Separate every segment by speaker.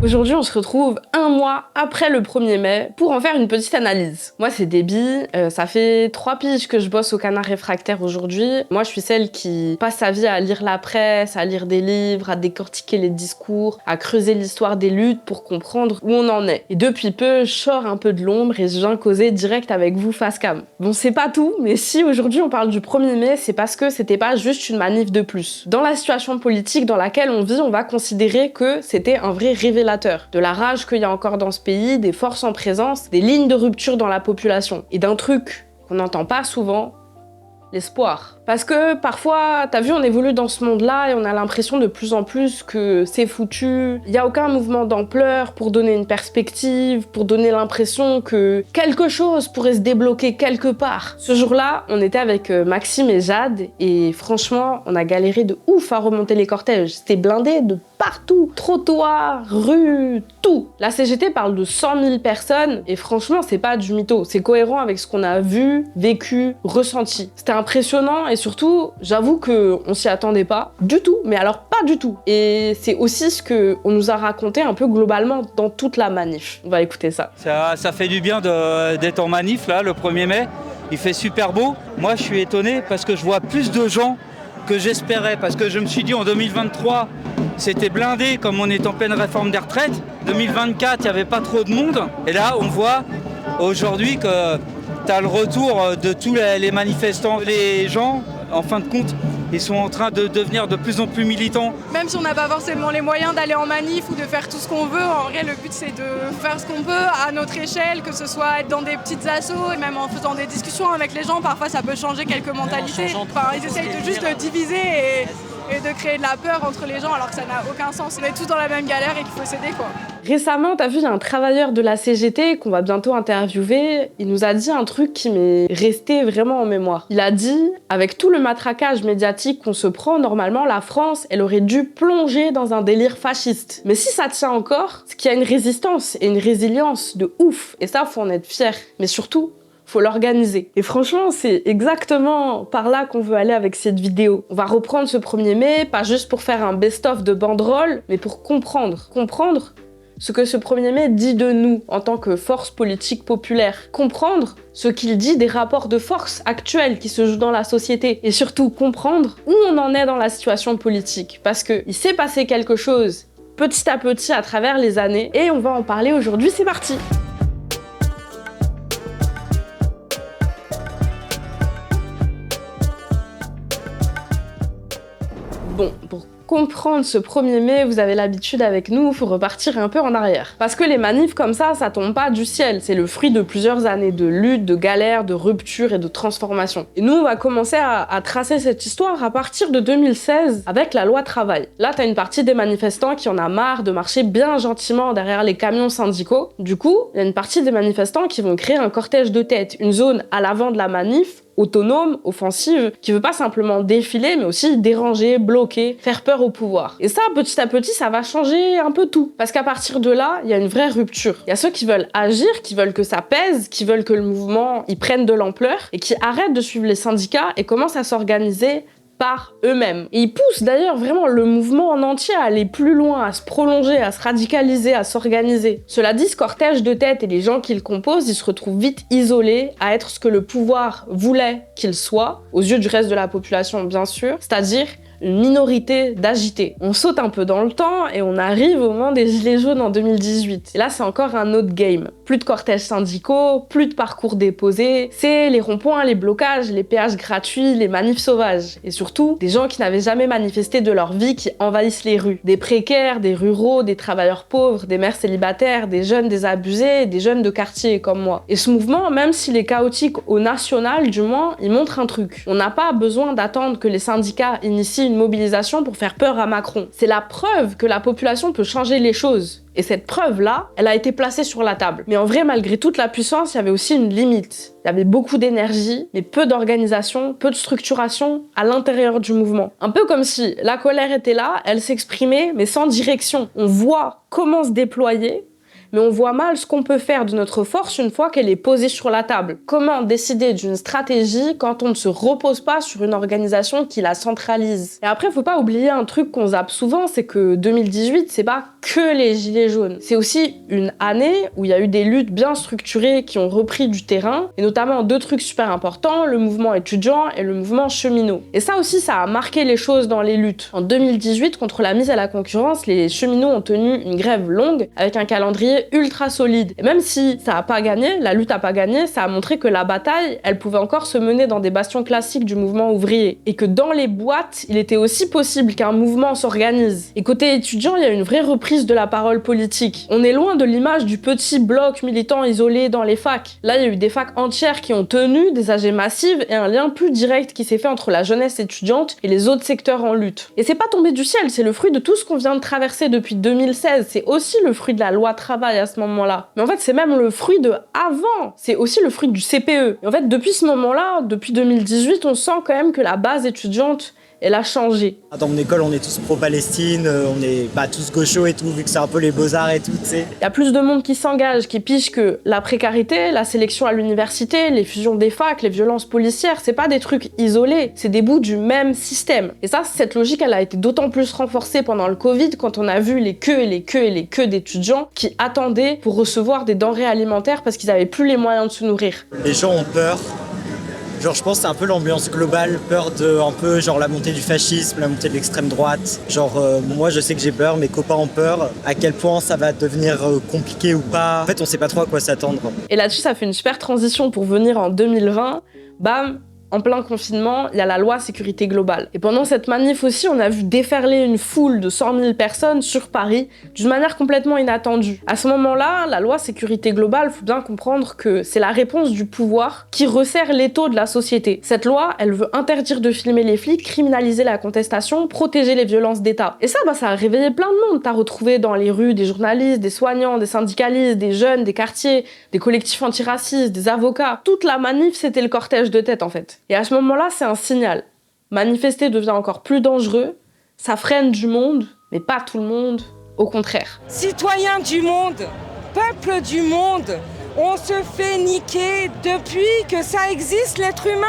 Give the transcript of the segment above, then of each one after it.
Speaker 1: Aujourd'hui, on se retrouve un mois après le 1er mai pour en faire une petite analyse. Moi, c'est Déby, ça fait 3 piges que je bosse au Canard Réfractaire aujourd'hui. Moi, je suis celle qui passe sa vie à lire la presse, à lire des livres, à décortiquer les discours, à creuser l'histoire des luttes pour comprendre où on en est. Et depuis peu, je sors un peu de l'ombre et je viens causer direct avec vous face cam. Bon, c'est pas tout, mais si aujourd'hui on parle du 1er mai, c'est parce que c'était pas juste une manif de plus. Dans la situation politique dans laquelle on vit, on va considérer que c'était un vrai révélateur de la rage qu'il y a encore dans ce pays, des forces en présence, des lignes de rupture dans la population et d'un truc qu'on n'entend pas souvent, l'espoir. Parce que parfois, t'as vu, on évolue dans ce monde-là et on a l'impression de plus en plus que c'est foutu. Il n'y a aucun mouvement d'ampleur pour donner une perspective, pour donner l'impression que quelque chose pourrait se débloquer quelque part. Ce jour-là, on était avec Maxime et Jade et franchement, on a galéré de ouf à remonter les cortèges. C'était blindé de partout. Trottoirs, rues, tout. La CGT parle de 100 000 personnes et franchement, c'est pas du mytho. C'est cohérent avec ce qu'on a vu, vécu, ressenti. C'était impressionnant et surtout, j'avoue qu'on s'y attendait pas du tout, mais alors pas du tout. Et c'est aussi ce qu'on nous a raconté un peu globalement dans toute la manif. On va écouter ça.
Speaker 2: Ça fait du bien d'être en manif là, le 1er mai. Il fait super beau. Moi, je suis étonné parce que je vois plus de gens que j'espérais. Parce que je me suis dit en 2023, c'était blindé comme on est en pleine réforme des retraites. 2024, il n'y avait pas trop de monde. Et là, on voit aujourd'hui que tu as le retour de tous les manifestants. Les gens, en fin de compte, ils sont en train de devenir de plus en plus militants.
Speaker 3: Même si on n'a pas forcément les moyens d'aller en manif ou de faire tout ce qu'on veut, en vrai, le but, c'est de faire ce qu'on peut à notre échelle, que ce soit être dans des petites assos, et même en faisant des discussions avec les gens. Parfois, ça peut changer quelques mentalités. Enfin, ils essayent juste de diviser et de créer de la peur entre les gens alors que ça n'a aucun sens. On est tous dans la même galère et qu'il faut s'aider, quoi.
Speaker 1: Récemment, t'as vu, il y a un travailleur de la CGT qu'on va bientôt interviewer. Il nous a dit un truc qui m'est resté vraiment en mémoire. Il a dit, avec tout le matraquage médiatique qu'on se prend, normalement, la France, elle aurait dû plonger dans un délire fasciste. Mais si ça tient encore, c'est qu'il y a une résistance et une résilience de ouf. Et ça, faut en être fier. Mais surtout, faut l'organiser. Et franchement, c'est exactement par là qu'on veut aller avec cette vidéo. On va reprendre ce 1er mai, pas juste pour faire un best-of de banderoles, mais pour comprendre. Comprendre ce que ce 1er mai dit de nous en tant que force politique populaire. Comprendre ce qu'il dit des rapports de force actuels qui se jouent dans la société. Et surtout comprendre où on en est dans la situation politique. Parce qu'il s'est passé quelque chose petit à petit à travers les années. Et on va en parler aujourd'hui, c'est parti! Bon, pour comprendre ce 1er mai, vous avez l'habitude avec nous, il faut repartir un peu en arrière. Parce que les manifs comme ça tombe pas du ciel. C'est le fruit de plusieurs années de lutte, de galère, de rupture et de transformation. Et nous, on va commencer à tracer cette histoire à partir de 2016 avec la loi travail. Là, t'as une partie des manifestants qui en a marre de marcher bien gentiment derrière les camions syndicaux. Du coup, il y a une partie des manifestants qui vont créer un cortège de tête, une zone à l'avant de la manif, autonome, offensive, qui veut pas simplement défiler, mais aussi déranger, bloquer, faire peur au pouvoir. Et ça, petit à petit, ça va changer un peu tout. Parce qu'à partir de là, il y a une vraie rupture. Il y a ceux qui veulent agir, qui veulent que ça pèse, qui veulent que le mouvement y prenne de l'ampleur, et qui arrêtent de suivre les syndicats et commencent à s'organiser par eux-mêmes. Et ils poussent d'ailleurs vraiment le mouvement en entier à aller plus loin, à se prolonger, à se radicaliser, à s'organiser. Cela dit, ce cortège de tête et les gens qui le composent, ils se retrouvent vite isolés à être ce que le pouvoir voulait qu'ils soient, aux yeux du reste de la population bien sûr, c'est-à-dire une minorité d'agités. On saute un peu dans le temps et on arrive au moment des Gilets jaunes en 2018. Et là, c'est encore un autre game. Plus de cortèges syndicaux, plus de parcours déposés, c'est les ronds-points, les blocages, les péages gratuits, les manifs sauvages. Et surtout, des gens qui n'avaient jamais manifesté de leur vie qui envahissent les rues. Des précaires, des ruraux, des travailleurs pauvres, des mères célibataires, des jeunes désabusés, des jeunes de quartier comme moi. Et ce mouvement, même s'il est chaotique au national, du moins, il montre un truc. On n'a pas besoin d'attendre que les syndicats initient une mobilisation pour faire peur à Macron. C'est la preuve que la population peut changer les choses. Et cette preuve-là, elle a été placée sur la table. Mais en vrai, malgré toute la puissance, il y avait aussi une limite. Il y avait beaucoup d'énergie, mais peu d'organisation, peu de structuration à l'intérieur du mouvement. Un peu comme si la colère était là, elle s'exprimait, mais sans direction. On voit comment se déployer, mais on voit mal ce qu'on peut faire de notre force une fois qu'elle est posée sur la table. Comment décider d'une stratégie quand on ne se repose pas sur une organisation qui la centralise? Et après, faut pas oublier un truc qu'on zappe souvent, c'est que 2018, c'est pas que les gilets jaunes. C'est aussi une année où il y a eu des luttes bien structurées qui ont repris du terrain, et notamment 2 trucs super importants, le mouvement étudiant et le mouvement cheminot. Et ça aussi, ça a marqué les choses dans les luttes. En 2018, contre la mise à la concurrence, les cheminots ont tenu une grève longue avec un calendrier ultra solide. Et même si ça a pas gagné, la lutte a pas gagné, ça a montré que la bataille, elle pouvait encore se mener dans des bastions classiques du mouvement ouvrier. Et que dans les boîtes, il était aussi possible qu'un mouvement s'organise. Et côté étudiant, il y a une vraie reprise de la parole politique. On est loin de l'image du petit bloc militant isolé dans les facs. Là, il y a eu des facs entières qui ont tenu, des AG massives et un lien plus direct qui s'est fait entre la jeunesse étudiante et les autres secteurs en lutte. Et c'est pas tombé du ciel, c'est le fruit de tout ce qu'on vient de traverser depuis 2016. C'est aussi le fruit de la loi travail à ce moment-là. Mais en fait, c'est même le fruit de avant. C'est aussi le fruit du CPE. Et en fait, depuis ce moment-là, depuis 2018, on sent quand même que la base étudiante, elle a changé.
Speaker 4: Dans mon école, on est tous pro-Palestine, on est tous gauchos et tout, vu que c'est un peu les beaux-arts et tout, tu sais.
Speaker 1: Il y a plus de monde qui s'engage, qui pige que la précarité, la sélection à l'université, les fusions des facs, les violences policières, c'est pas des trucs isolés, c'est des bouts du même système. Et ça, cette logique, elle a été d'autant plus renforcée pendant le Covid, quand on a vu les queues et les queues et les queues d'étudiants qui attendaient pour recevoir des denrées alimentaires parce qu'ils avaient plus les moyens de se nourrir.
Speaker 4: Les gens ont peur. Genre, je pense que c'est un peu l'ambiance globale, peur de un peu genre la montée du fascisme, la montée de l'extrême droite. Genre, moi je sais que j'ai peur, mes copains ont peur. À quel point ça va devenir compliqué ou pas. En fait, on sait pas trop à quoi s'attendre.
Speaker 1: Et là-dessus, ça fait une super transition pour venir en 2020. Bam! En plein confinement, il y a la loi sécurité globale. Et pendant cette manif aussi, on a vu déferler une foule de 100 000 personnes sur Paris d'une manière complètement inattendue. À ce moment-là, la loi sécurité globale, faut bien comprendre que c'est la réponse du pouvoir qui resserre l'étau de la société. Cette loi, elle veut interdire de filmer les flics, criminaliser la contestation, protéger les violences d'État. Et ça, ça a réveillé plein de monde. T'as retrouvé dans les rues des journalistes, des soignants, des syndicalistes, des jeunes, des quartiers, des collectifs antiracistes, des avocats. Toute la manif, c'était le cortège de tête en fait. Et à ce moment-là, c'est un signal. Manifester devient encore plus dangereux, ça freine du monde, mais pas tout le monde, au contraire.
Speaker 5: Citoyens du monde, peuple du monde, on se fait niquer depuis que ça existe l'être humain.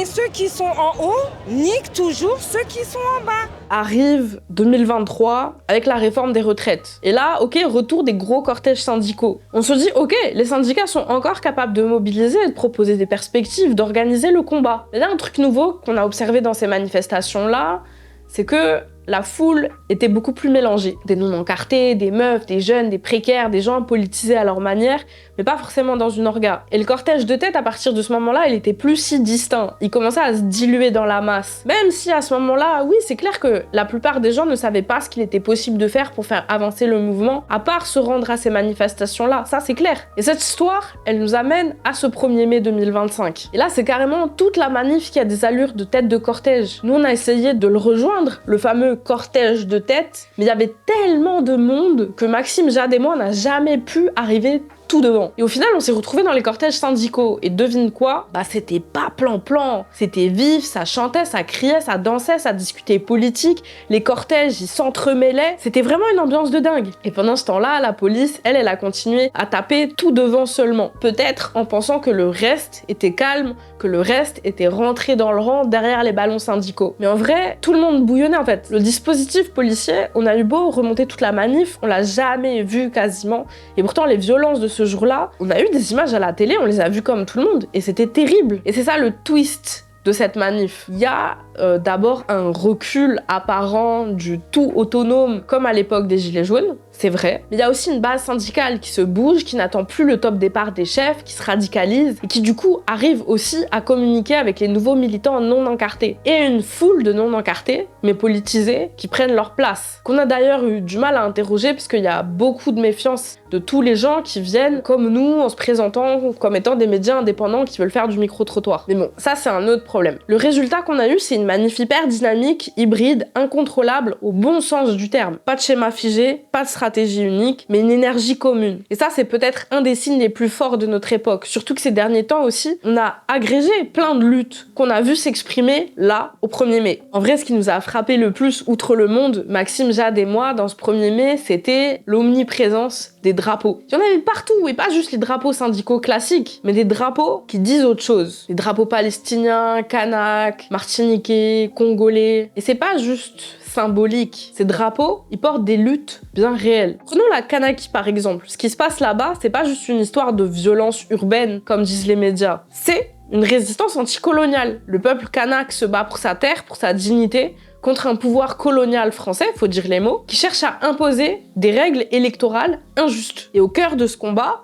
Speaker 5: Ceux qui sont en haut niquent toujours ceux qui sont en bas.
Speaker 1: Arrive 2023 avec la réforme des retraites. Et là, ok, retour des gros cortèges syndicaux. On se dit, ok, les syndicats sont encore capables de mobiliser, de proposer des perspectives, d'organiser le combat. Mais il y a un truc nouveau qu'on a observé dans ces manifestations-là, c'est que la foule était beaucoup plus mélangée. Des non-encartés, des meufs, des jeunes, des précaires, des gens politisés à leur manière, mais pas forcément dans une orga. Et le cortège de tête, à partir de ce moment-là, il était plus si distinct. Il commençait à se diluer dans la masse. Même si à ce moment-là, oui, c'est clair que la plupart des gens ne savaient pas ce qu'il était possible de faire pour faire avancer le mouvement, à part se rendre à ces manifestations-là. Ça, c'est clair. Et cette histoire, elle nous amène à ce 1er mai 2025. Et là, c'est carrément toute la manif qui a des allures de tête de cortège. Nous, on a essayé de le rejoindre, le fameux cortège de tête, mais il y avait tellement de monde que Maxime, Jade et moi, on n'a jamais pu arriver tout devant. Et au final, on s'est retrouvés dans les cortèges syndicaux. Et devine quoi? C'était pas plan-plan. C'était vif, ça chantait, ça criait, ça dansait, ça discutait politique. Les cortèges, ils s'entremêlaient. C'était vraiment une ambiance de dingue. Et pendant ce temps-là, la police, elle a continué à taper tout devant seulement. Peut-être en pensant que le reste était calme, que le reste était rentré dans le rang derrière les ballons syndicaux. Mais en vrai, tout le monde bouillonnait en fait. Le dispositif policier, on a eu beau remonter toute la manif, on l'a jamais vu quasiment. Et pourtant, les violences de ce jour-là, on a eu des images à la télé, on les a vues comme tout le monde, et c'était terrible. Et c'est ça le twist de cette manif. Il y a d'abord un recul apparent du tout autonome, comme à l'époque des Gilets jaunes, c'est vrai. Mais il y a aussi une base syndicale qui se bouge, qui n'attend plus le top départ des chefs, qui se radicalise, et qui du coup arrive aussi à communiquer avec les nouveaux militants non encartés. Et une foule de non encartés, mais politisés, qui prennent leur place. Qu'on a d'ailleurs eu du mal à interroger, puisqu'il y a beaucoup de méfiance de tous les gens qui viennent comme nous, en se présentant comme étant des médias indépendants qui veulent faire du micro-trottoir. Mais bon, ça c'est un autre problème. Le résultat qu'on a eu, c'est une manif hyper dynamique, hybride, incontrôlable, au bon sens du terme. Pas de schéma figé, pas de stratégie unique, mais une énergie commune. Et ça, c'est peut-être un des signes les plus forts de notre époque. Surtout que ces derniers temps aussi, on a agrégé plein de luttes qu'on a vu s'exprimer là, au 1er mai. En vrai, ce qui nous a frappé le plus, outre le monde, Maxime, Jade et moi, dans ce 1er mai, c'était l'omniprésence des drapeaux. Il y en avait partout, et pas juste les drapeaux syndicaux classiques, mais des drapeaux qui disent autre chose. Les drapeaux palestiniens, kanaks, martiniquais, congolais. Et c'est pas juste symboliques. Ces drapeaux, ils portent des luttes bien réelles. Prenons la Kanaki par exemple. Ce qui se passe là-bas, c'est pas juste une histoire de violence urbaine, comme disent les médias. C'est une résistance anticoloniale. Le peuple kanak se bat pour sa terre, pour sa dignité, contre un pouvoir colonial français, faut dire les mots, qui cherche à imposer des règles électorales injustes. Et au cœur de ce combat,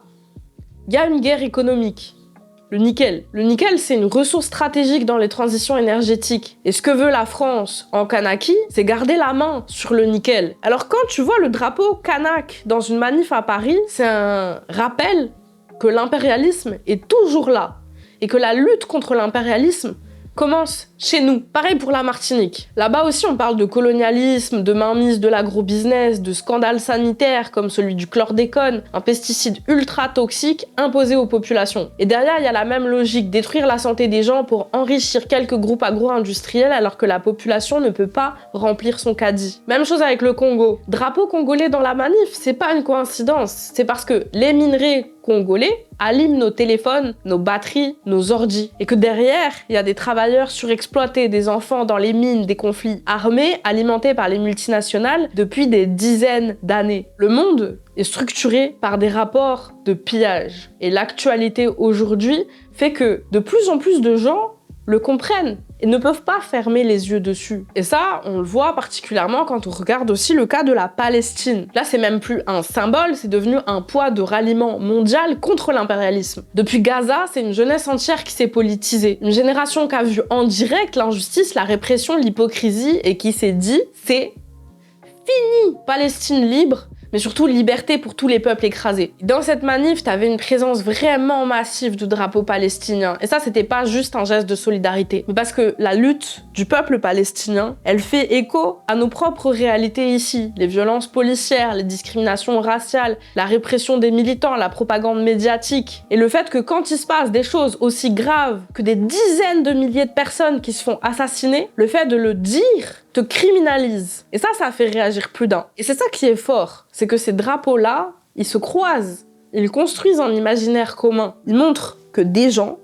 Speaker 1: il y a une guerre économique. Le nickel. Le nickel, c'est une ressource stratégique dans les transitions énergétiques. Et ce que veut la France en Kanaki, c'est garder la main sur le nickel. Alors quand tu vois le drapeau kanak dans une manif à Paris, c'est un rappel que l'impérialisme est toujours là. Et que la lutte contre l'impérialisme commence chez nous. Pareil pour la Martinique. Là-bas aussi, on parle de colonialisme, de mainmise de l'agro-business, de scandales sanitaires comme celui du chlordécone, un pesticide ultra toxique imposé aux populations. Et derrière, il y a la même logique, détruire la santé des gens pour enrichir quelques groupes agro-industriels alors que la population ne peut pas remplir son caddie. Même chose avec le Congo. Drapeau congolais dans la manif, c'est pas une coïncidence. C'est parce que les minerais congolais aliment nos téléphones, nos batteries, nos ordis. Et que derrière, il y a des travailleurs surexploités, des enfants dans les mines, des conflits armés alimentés par les multinationales depuis des dizaines d'années. Le monde est structuré par des rapports de pillage. Et l'actualité aujourd'hui fait que de plus en plus de gens le comprennent et ne peuvent pas fermer les yeux dessus. Et ça, on le voit particulièrement quand on regarde aussi le cas de la Palestine. Là, c'est même plus un symbole, c'est devenu un poids de ralliement mondial contre l'impérialisme. Depuis Gaza, c'est une jeunesse entière qui s'est politisée. Une génération qui a vu en direct l'injustice, la répression, l'hypocrisie et qui s'est dit « c'est fini ! Palestine libre !» mais surtout liberté pour tous les peuples écrasés. Dans cette manif, t'avais une présence vraiment massive du drapeau palestinien. Et ça, c'était pas juste un geste de solidarité, mais parce que la lutte du peuple palestinien, elle fait écho à nos propres réalités ici. Les violences policières, les discriminations raciales, la répression des militants, la propagande médiatique. Et le fait que quand il se passe des choses aussi graves que des dizaines de milliers de personnes qui se font assassiner, le fait de le dire te criminalise. Et ça fait réagir plus d'un. Et c'est ça qui est fort, c'est que ces drapeaux-là, ils se croisent, ils construisent un imaginaire commun. Ils montrent que des gens,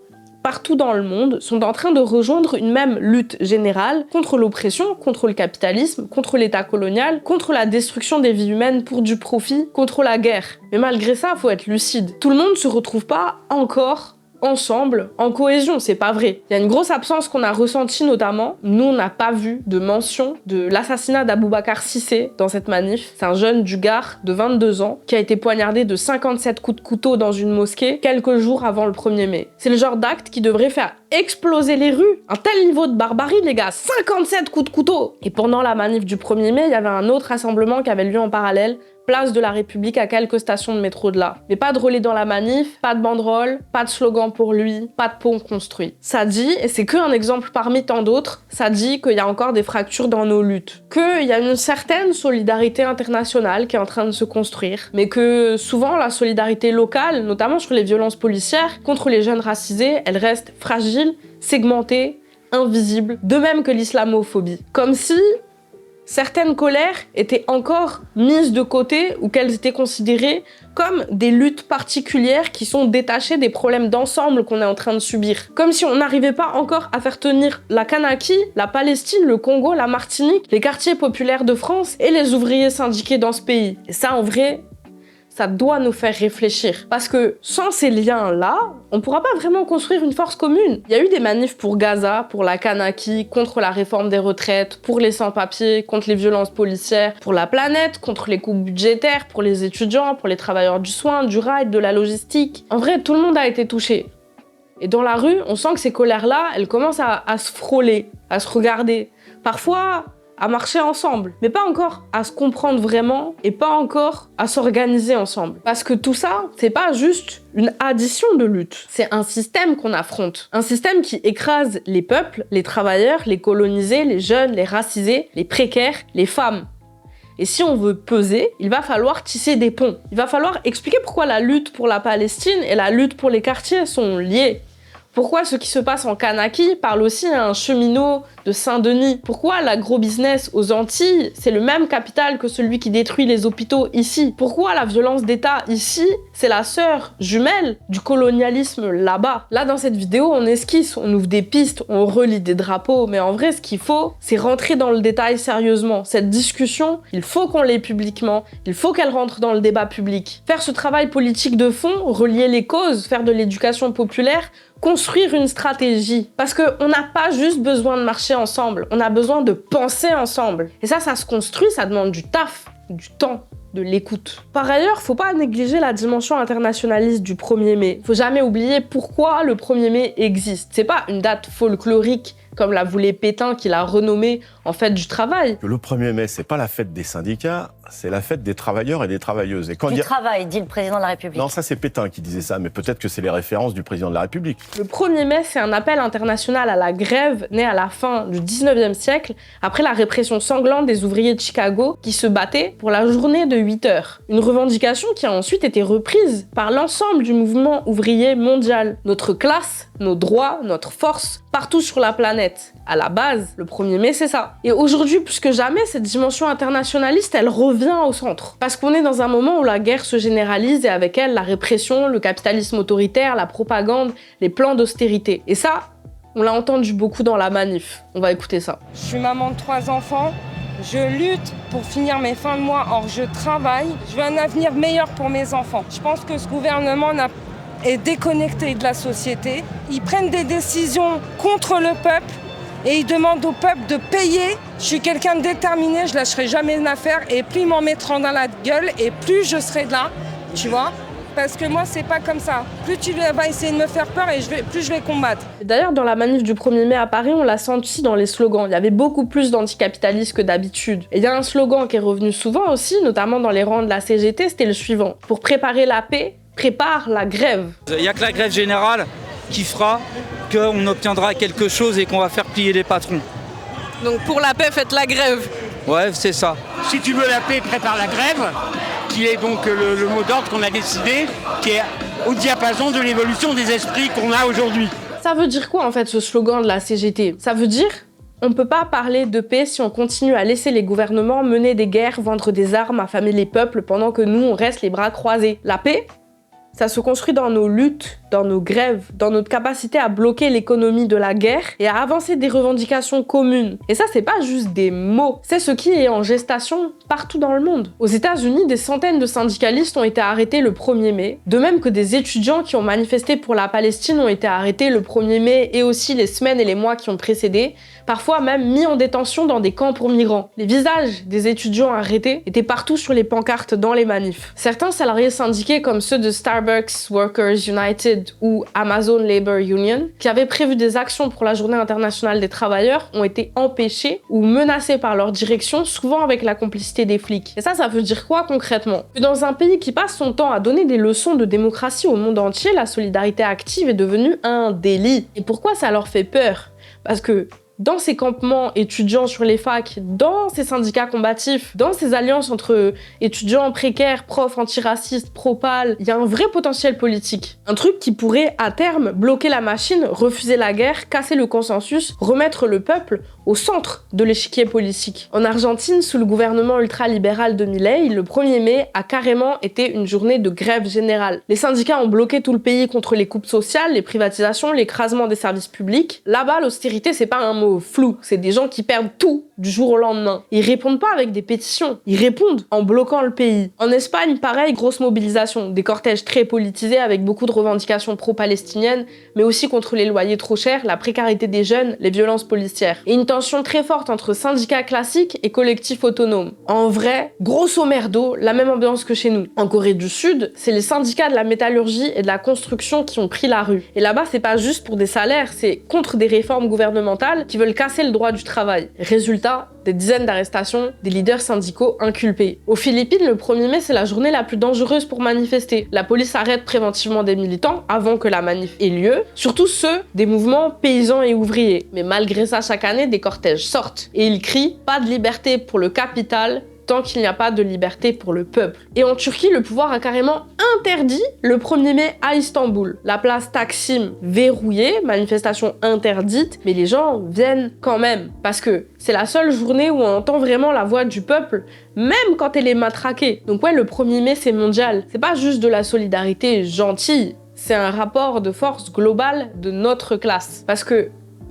Speaker 1: partout dans le monde, sont en train de rejoindre une même lutte générale contre l'oppression, contre le capitalisme, contre l'État colonial, contre la destruction des vies humaines pour du profit, contre la guerre. Mais malgré ça, faut être lucide. Tout le monde ne se retrouve pas encore ensemble, en cohésion, c'est pas vrai. Il y a une grosse absence qu'on a ressentie notamment. Nous, on n'a pas vu de mention de l'assassinat d'Aboubacar Cissé dans cette manif. C'est un jeune du Gard de 22 ans qui a été poignardé de 57 coups de couteau dans une mosquée quelques jours avant le 1er mai. C'est le genre d'acte qui devrait faire exploser les rues. Un tel niveau de barbarie, les gars, 57 coups de couteau. Et pendant la manif du 1er mai, il y avait un autre rassemblement qui avait lieu en parallèle, place de la République à quelques stations de métro de là. Mais pas de relais dans la manif, pas de banderole, pas de slogan pour lui, pas de pont construit. Ça dit, et c'est qu'un exemple parmi tant d'autres, ça dit qu'il y a encore des fractures dans nos luttes. Qu'il y a une certaine solidarité internationale qui est en train de se construire, mais que souvent la solidarité locale, notamment sur les violences policières, contre les jeunes racisés, elle reste fragile, segmentée, invisible, de même que l'islamophobie. Comme si certaines colères étaient encore mises de côté ou qu'elles étaient considérées comme des luttes particulières qui sont détachées des problèmes d'ensemble qu'on est en train de subir. Comme si on n'arrivait pas encore à faire tenir la Kanaki, la Palestine, le Congo, la Martinique, les quartiers populaires de France et les ouvriers syndiqués dans ce pays. Et ça, en vrai, ça doit nous faire réfléchir. Parce que sans ces liens-là, on ne pourra pas vraiment construire une force commune. Il y a eu des manifs pour Gaza, pour la Kanaki, contre la réforme des retraites, pour les sans-papiers, contre les violences policières, pour la planète, contre les coupes budgétaires, pour les étudiants, pour les travailleurs du soin, du rail, de la logistique. En vrai, tout le monde a été touché. Et dans la rue, on sent que ces colères-là, elles commencent à se frôler, à se regarder. Parfois à marcher ensemble, mais pas encore à se comprendre vraiment et pas encore à s'organiser ensemble. Parce que tout ça, c'est pas juste une addition de luttes, c'est un système qu'on affronte. Un système qui écrase les peuples, les travailleurs, les colonisés, les jeunes, les racisés, les précaires, les femmes. Et si on veut peser, il va falloir tisser des ponts. Il va falloir expliquer pourquoi la lutte pour la Palestine et la lutte pour les quartiers sont liées. Pourquoi ce qui se passe en Kanaki parle aussi à un cheminot de Saint-Denis? Pourquoi l'agro-business aux Antilles, c'est le même capital que celui qui détruit les hôpitaux ici? Pourquoi la violence d'État ici, c'est la sœur jumelle du colonialisme là-bas? Là, dans cette vidéo, on esquisse, on ouvre des pistes, on relie des drapeaux, mais en vrai, ce qu'il faut, c'est rentrer dans le détail sérieusement. Cette discussion, il faut qu'on l'ait publiquement, il faut qu'elle rentre dans le débat public. Faire ce travail politique de fond, relier les causes, faire de l'éducation populaire, construire une stratégie. Parce qu'on n'a pas juste besoin de marcher ensemble, on a besoin de penser ensemble. Et ça se construit, ça demande du taf, du temps, de l'écoute. Par ailleurs, faut pas négliger la dimension internationaliste du 1er mai. Faut jamais oublier pourquoi le 1er mai existe. C'est pas une date folklorique comme la voulait Pétain qui l'a renommée en fête du travail.
Speaker 6: Le 1er mai, c'est pas la fête des syndicats, c'est la fête des travailleurs et des travailleuses. Et quand
Speaker 7: du travail, dit le président de la République.
Speaker 6: Non, ça c'est Pétain qui disait ça, mais peut-être que c'est les références du président de la République.
Speaker 1: Le 1er mai, c'est un appel international à la grève né à la fin du 19e siècle, après la répression sanglante des ouvriers de Chicago qui se battaient pour la journée de 8 heures. Une revendication qui a ensuite été reprise par l'ensemble du mouvement ouvrier mondial. Notre classe, nos droits, notre force, partout sur la planète. À la base, le 1er mai, c'est ça. Et aujourd'hui, plus que jamais, cette dimension internationaliste, elle revient au centre. Parce qu'on est dans un moment où la guerre se généralise et avec elle, la répression, le capitalisme autoritaire, la propagande, les plans d'austérité. Et ça, on l'a entendu beaucoup dans la manif. On va écouter ça.
Speaker 5: Je suis maman de 3 enfants. Je lutte pour finir mes fins de mois. Or, je travaille. Je veux un avenir meilleur pour mes enfants. Je pense que ce gouvernement est déconnecté de la société. Ils prennent des décisions contre le peuple et ils demandent au peuple de payer. Je suis quelqu'un de déterminé, je lâcherai jamais une affaire et plus ils m'en mettront dans la gueule et plus je serai là, tu vois. Parce que moi, c'est pas comme ça. Plus tu vas essayer de me faire peur et plus je vais combattre.
Speaker 1: D'ailleurs, dans la manif du 1er mai à Paris, on l'a senti dans les slogans. Il y avait beaucoup plus d'anticapitalistes que d'habitude. Et il y a un slogan qui est revenu souvent aussi, notamment dans les rangs de la CGT, c'était le suivant. Pour préparer la paix, prépare la grève.
Speaker 2: Il n'y a que la grève générale qui fera qu'on obtiendra quelque chose et qu'on va faire plier les patrons.
Speaker 3: Donc pour la paix, faites la grève.
Speaker 2: Ouais, c'est ça.
Speaker 8: Si tu veux la paix, prépare la grève, qui est donc le mot d'ordre qu'on a décidé, qui est au diapason de l'évolution des esprits qu'on a aujourd'hui.
Speaker 1: Ça veut dire quoi en fait ce slogan de la CGT? Ça veut dire on peut pas parler de paix si on continue à laisser les gouvernements mener des guerres, vendre des armes, affamer les peuples pendant que nous on reste les bras croisés. La paix, ça se construit dans nos luttes, dans nos grèves, dans notre capacité à bloquer l'économie de la guerre et à avancer des revendications communes. Et ça, c'est pas juste des mots, c'est ce qui est en gestation partout dans le monde. Aux États-Unis, des centaines de syndicalistes ont été arrêtés le 1er mai, de même que des étudiants qui ont manifesté pour la Palestine ont été arrêtés le 1er mai et aussi les semaines et les mois qui ont précédé, parfois même mis en détention dans des camps pour migrants. Les visages des étudiants arrêtés étaient partout sur les pancartes dans les manifs. Certains salariés syndiqués comme ceux de Starbucks Workers United ou Amazon Labor Union, qui avaient prévu des actions pour la Journée internationale des travailleurs, ont été empêchés ou menacés par leur direction, souvent avec la complicité des flics. Et ça veut dire quoi concrètement? Que dans un pays qui passe son temps à donner des leçons de démocratie au monde entier, la solidarité active est devenue un délit. Et pourquoi ça leur fait peur? Parce que dans ces campements étudiants sur les facs, dans ces syndicats combatifs, dans ces alliances entre étudiants précaires, profs antiracistes, pro-pal, il y a un vrai potentiel politique. Un truc qui pourrait, à terme, bloquer la machine, refuser la guerre, casser le consensus, remettre le peuple au centre de l'échiquier politique. En Argentine, sous le gouvernement ultralibéral de Milei, le 1er mai a carrément été une journée de grève générale. Les syndicats ont bloqué tout le pays contre les coupes sociales, les privatisations, l'écrasement des services publics. Là-bas, l'austérité, c'est pas un mot flou, c'est des gens qui perdent tout du jour au lendemain. Ils répondent pas avec des pétitions, ils répondent en bloquant le pays. En Espagne, pareil, grosse mobilisation, des cortèges très politisés avec beaucoup de revendications pro-palestiniennes, mais aussi contre les loyers trop chers, la précarité des jeunes, les violences policières. Et une tension très forte entre syndicats classiques et collectifs autonomes. En vrai, grosso merdo, la même ambiance que chez nous. En Corée du Sud, c'est les syndicats de la métallurgie et de la construction qui ont pris la rue. Et là-bas, c'est pas juste pour des salaires, c'est contre des réformes gouvernementales qui veulent casser le droit du travail. Résultat, des dizaines d'arrestations, des leaders syndicaux inculpés. Aux Philippines, le 1er mai, c'est la journée la plus dangereuse pour manifester. La police arrête préventivement des militants avant que la manif ait lieu, surtout ceux des mouvements paysans et ouvriers. Mais malgré ça, chaque année, des cortèges sortent et ils crient « Pas de liberté pour le capital, tant qu'il n'y a pas de liberté pour le peuple. Et en Turquie, le pouvoir a carrément interdit le 1er mai à Istanbul. La place Taksim verrouillée, manifestation interdite, mais les gens viennent quand même. Parce que c'est la seule journée où on entend vraiment la voix du peuple, même quand elle est matraquée. Donc ouais, le 1er mai, c'est mondial. C'est pas juste de la solidarité gentille, c'est un rapport de force global de notre classe. Parce que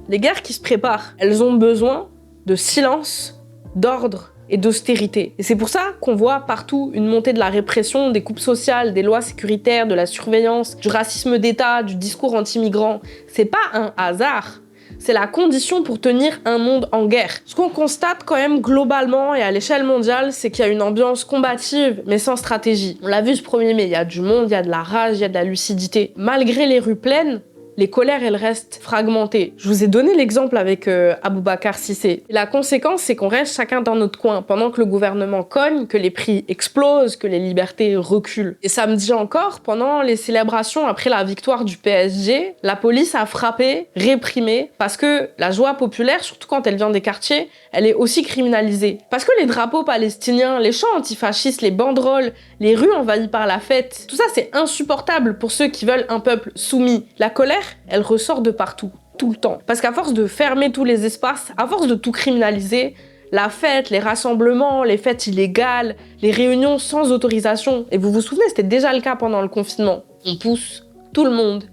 Speaker 1: les guerres qui se préparent, elles ont besoin de silence, d'ordre et d'austérité. Et c'est pour ça qu'on voit partout une montée de la répression, des coupes sociales, des lois sécuritaires, de la surveillance, du racisme d'État, du discours anti-migrant. C'est pas un hasard. C'est la condition pour tenir un monde en guerre. Ce qu'on constate quand même globalement et à l'échelle mondiale, c'est qu'il y a une ambiance combative, mais sans stratégie. On l'a vu ce 1er mai, il y a du monde, il y a de la rage, il y a de la lucidité. Malgré les rues pleines, les colères, elles restent fragmentées. Je vous ai donné l'exemple avec Aboubacar Cissé. La conséquence, c'est qu'on reste chacun dans notre coin, pendant que le gouvernement cogne, que les prix explosent, que les libertés reculent. Et samedi encore, pendant les célébrations après la victoire du PSG, la police a frappé, réprimé, parce que la joie populaire, surtout quand elle vient des quartiers, elle est aussi criminalisée. Parce que les drapeaux palestiniens, les chants antifascistes, les banderoles, les rues envahies par la fête, tout ça c'est insupportable pour ceux qui veulent un peuple soumis. La colère, elle ressort de partout, tout le temps. Parce qu'à force de fermer tous les espaces, à force de tout criminaliser, la fête, les rassemblements, les fêtes illégales, les réunions sans autorisation, et vous vous souvenez, c'était déjà le cas pendant le confinement, on pousse tout le monde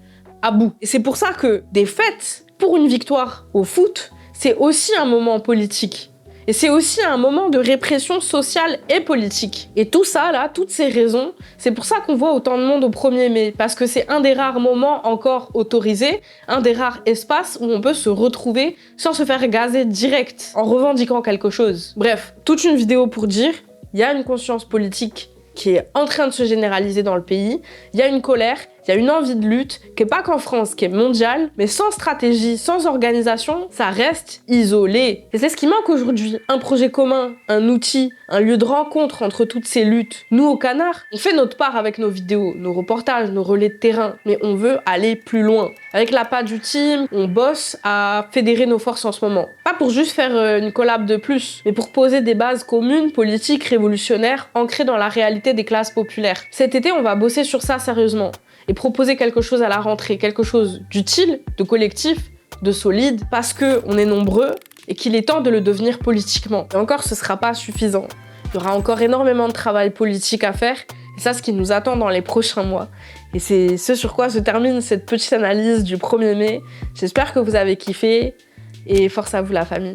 Speaker 1: à bout. Et c'est pour ça que des fêtes pour une victoire au foot, c'est aussi un moment politique. Et c'est aussi un moment de répression sociale et politique. Et tout ça, là, toutes ces raisons, c'est pour ça qu'on voit autant de monde au 1er mai. Parce que c'est un des rares moments encore autorisés, un des rares espaces où on peut se retrouver sans se faire gazer direct, en revendiquant quelque chose. Bref, toute une vidéo pour dire, il y a une conscience politique qui est en train de se généraliser dans le pays, il y a une colère, il y a une envie de lutte, qui n'est pas qu'en France, qui est mondiale, mais sans stratégie, sans organisation, ça reste isolé. Et c'est ce qui manque aujourd'hui. Un projet commun, un outil, un lieu de rencontre entre toutes ces luttes. Nous, au Canard, on fait notre part avec nos vidéos, nos reportages, nos relais de terrain, mais on veut aller plus loin. Avec la patte du team, on bosse à fédérer nos forces en ce moment. Pas pour juste faire une collab de plus, mais pour poser des bases communes, politiques, révolutionnaires, ancrées dans la réalité des classes populaires. Cet été, on va bosser sur ça sérieusement et proposer quelque chose à la rentrée, quelque chose d'utile, de collectif, de solide, parce qu'on est nombreux et qu'il est temps de le devenir politiquement. Et encore, ce sera pas suffisant. Il y aura encore énormément de travail politique à faire, et ça, ce qui nous attend dans les prochains mois. Et c'est ce sur quoi se termine cette petite analyse du 1er mai. J'espère que vous avez kiffé, et force à vous la famille.